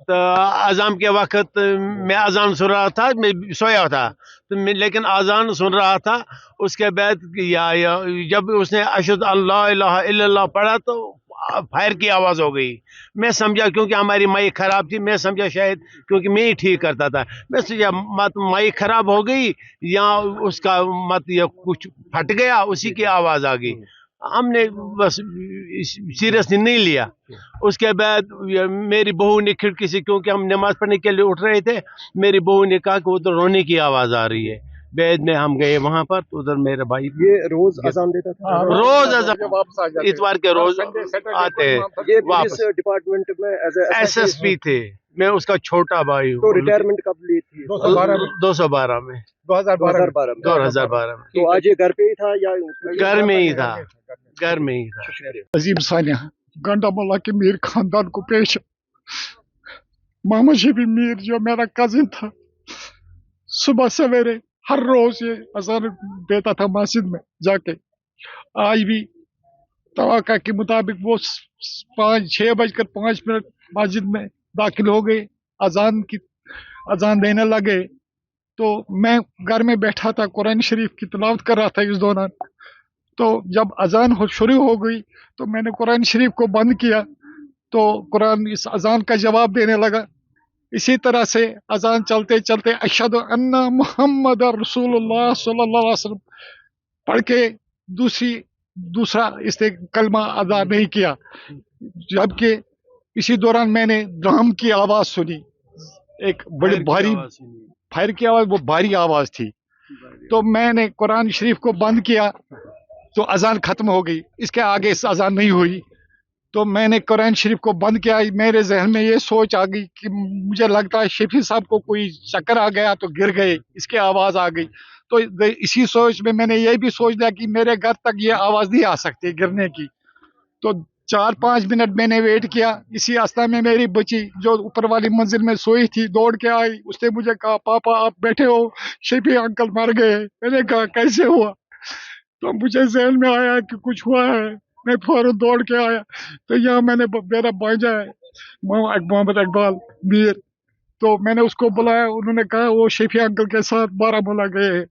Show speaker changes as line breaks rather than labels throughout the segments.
तो अज़ान के वक्त मैं अज़ान सुन रहा था, मैं सोया था तो लेकिन अज़ान सुन रहा था। उसके बाद जब उसने अशहदु अल्ला इलाहा इल्लल्लाह पढ़ा तो फायर की आवाज़ हो गई। मैं समझा क्योंकि हमारी माइक ख़राब थी, मैं समझा शायद क्योंकि मैं ही ठीक करता था, मैं समझा मत माइक ख़राब हो गई या उसका मत या कुछ फट गया, उसी की आवाज़ आ गई। हमने बस सीरियसली नहीं लिया। उसके बाद मेरी बहू ने खिड़की से, क्योंकि हम नमाज पढ़ने के लिए उठ रहे थे, मेरी बहू ने कहा कि उधर रोने की आवाज़ आ रही है। बाद में हम गए वहां पर तो उधर मेरा भाई
ये रोज अजान देता था,
रोज अजान इतवार के रोज आते हैं।
ये पुलिस डिपार्टमेंट में
एसएसपी थे, मैं उसका छोटा भाई हूँ।
तो रिटायरमेंट कब ली थी?
212 में 2012 में।
तो आज ये घर पे ही था या
घर में ही था? घर में ही था।
अजीम सानिया गंडामुल्ला के मीर खानदान को पेश। मोहम्मद शफी मीर जो मेरा कजिन था, सुबह सवेरे हर रोज ये अजान देता था मस्जिद में जाके। आज भी तवक्का के मुताबिक वो 6:05 मस्जिद में दाखिल हो गए, अजान देने लगे। तो मैं घर में बैठा था, कुरान शरीफ की तिलावत कर रहा था इस दौरान। तो जब अजान शुरू हो गई तो मैंने कुरान शरीफ को बंद किया तो कुरान इस अजान का जवाब देने लगा। इसी तरह से अजान चलते चलते अशहदु अन्ना मुहम्मद रसूलुल्लाह सल्लल्लाहु अलैहि वसल्लम पढ़ के दूसरा इसने कलमा अदा नहीं किया। जबकि इसी दौरान मैंने ड्रम की आवाज सुनी, एक बड़ी भारी फायर की आवाज, वो भारी आवाज थी। तो मैंने कुरान शरीफ को बंद किया तो अजान खत्म हो गई, इसके आगे अजान नहीं हुई। तो मैंने कुरान शरीफ को बंद किया। मेरे जहन में ये सोच आ गई कि मुझे लगता है शफी साहब को कोई चक्कर आ गया तो गिर गए, इसकी आवाज़ आ गई। तो इसी सोच में मैंने ये भी सोच लिया कि मेरे घर तक ये आवाज़ नहीं आ सकती गिरने की। तो 4-5 मिनट मैंने वेट किया। इसी अवस्था में मेरी बच्ची जो ऊपर वाली मंजिल में सोई थी दौड़ के आई, उसने मुझे कहा पापा आप बैठे हो, शफी अंकल मर गए। मैंने कहा कैसे हुआ? तो मुझे जहन में आया कि कुछ हुआ है। मैं फौरन दौड़ के आया तो यहाँ मेरा भांजा है मोहम्मद इकबाल मीर, तो मैंने उसको बुलाया। उन्होंने कहा वो शफी अंकल के साथ बारामूला गए हैं।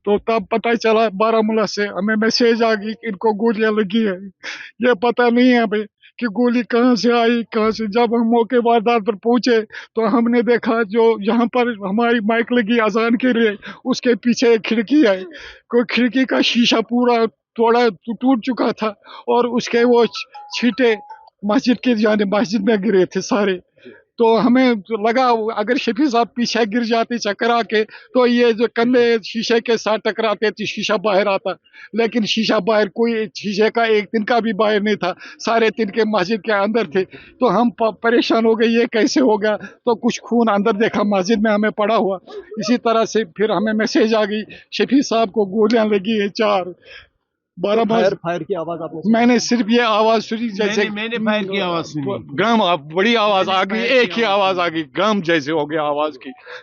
तो तब पता चला बारामूला से हमें मैसेज आ गई कि इनको गोलियां लगी है। ये पता नहीं है अभी कि गोली कहाँ से आई कहाँ से। जब हम मौके वारदात पर पहुंचे तो हमने देखा जो यहाँ पर हमारी माइक लगी अजान के लिए, उसके पीछे एक खिड़की है, कोई खिड़की का शीशा पूरा थोड़ा टूट चुका था और उसके वो छींटे मस्जिद में गिरे थे सारे। तो हमें लगा अगर शफी साहब पीछे गिर जाते चक्कर आके तो ये जो कंधे शीशे के साथ टकराते तो शीशा बाहर आता, लेकिन शीशा बाहर, कोई शीशे का एक तिनका भी बाहर नहीं था, सारे तिनके मस्जिद के अंदर थे। तो हम परेशान हो गए ये कैसे हो गया। तो कुछ खून अंदर देखा मस्जिद में हमें पड़ा हुआ। इसी तरह से फिर हमें मैसेज आ गई शफी साहब को गोलियां लगी है 4 12
फायर की आवाज आपने सुनी?
मैंने सिर्फ ये आवाज सुनी जैसे
मैंने फायर की आवाज सुनी,
ग्राम बड़ी आवाज आ गई, एक ही आवाज आ गई, ग्राम जैसे हो गया आवाज की।